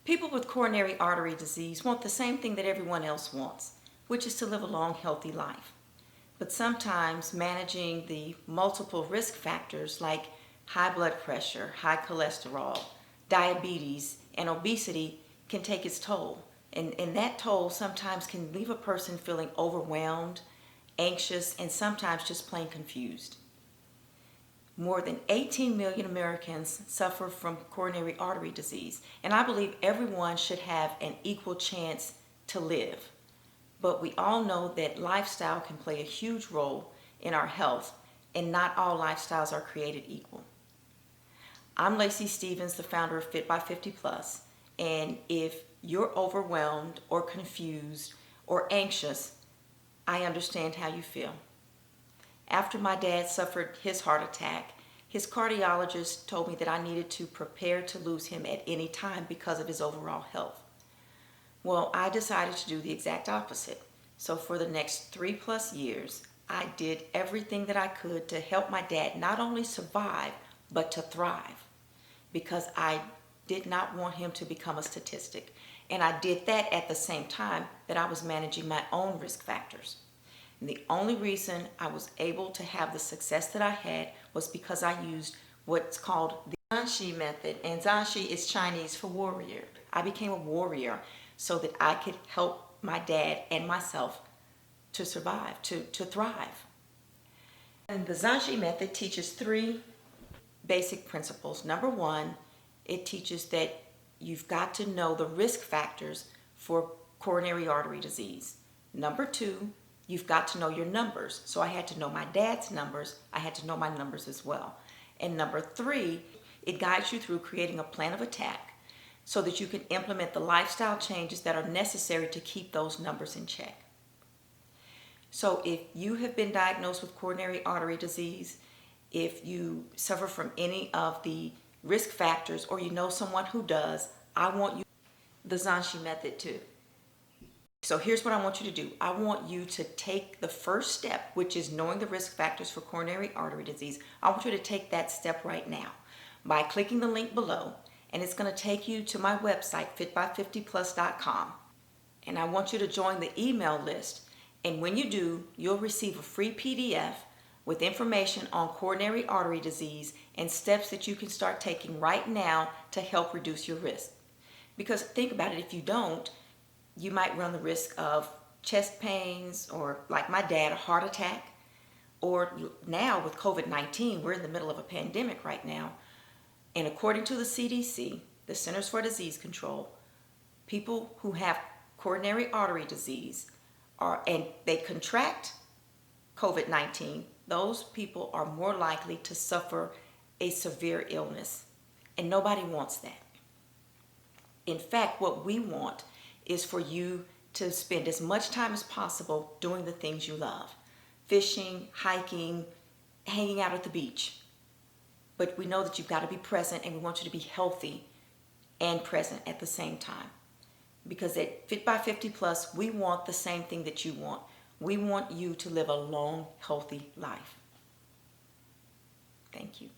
People with coronary artery disease want the same thing that everyone else wants, which is to live a long, healthy life. But sometimes managing the multiple risk factors like high blood pressure, high cholesterol, diabetes, and obesity can take its toll. And that toll sometimes can leave a person feeling overwhelmed, anxious, and sometimes just plain confused. More than 18 million Americans suffer from coronary artery disease, and I believe everyone should have an equal chance to live. But we all know that lifestyle can play a huge role in our health, and not all lifestyles are created equal. I'm Lacey Stevens, the founder of Fit by 50 Plus, and if you're overwhelmed or confused or anxious, I understand how you feel. After my dad suffered his heart attack, his cardiologist told me that I needed to prepare to lose him at any time because of his overall health. Well, I decided to do the exact opposite. So for the next 3+ years, I did everything that I could to help my dad not only survive, but to thrive. Because I did not want him to become a statistic. And I did that at the same time that I was managing my own risk factors. And the only reason I was able to have the success that I had was because I used what's called the Zhanshi Method. And Zhanshi is Chinese for warrior. I became a warrior so that I could help my dad and myself to survive, to thrive. And the Zhanshi Method teaches 3 basic principles. Number 1, it teaches that you've got to know the risk factors for coronary artery disease. Number 2, you've got to know your numbers. So I had to know my dad's numbers. I had to know my numbers as well. And number 3, it guides you through creating a plan of attack so that you can implement the lifestyle changes that are necessary to keep those numbers in check. So if you have been diagnosed with coronary artery disease, if you suffer from any of the risk factors, or you know someone who does, I want you the Zhanshi Method too. So here's what I want you to do. I want you to take the first step, which is knowing the risk factors for coronary artery disease. I want you to take that step right now by clicking the link below, and it's going to take you to my website, fitby50plus.com. And I want you to join the email list. And when you do, you'll receive a free PDF with information on coronary artery disease and steps that you can start taking right now to help reduce your risk. Because think about it, if you don't, you might run the risk of chest pains, or like my dad, a heart attack, or now with COVID-19, we're in the middle of a pandemic right now. And according to the CDC, the Centers for Disease Control, people who have coronary artery disease and they contract COVID-19, those people are more likely to suffer a severe illness. And nobody wants that. In fact, what we want is for you to spend as much time as possible doing the things you love. Fishing, hiking, hanging out at the beach. But we know that you've got to be present, and we want you to be healthy and present at the same time. Because at Fit by 50 Plus, we want the same thing that you want. We want you to live a long, healthy life. Thank you.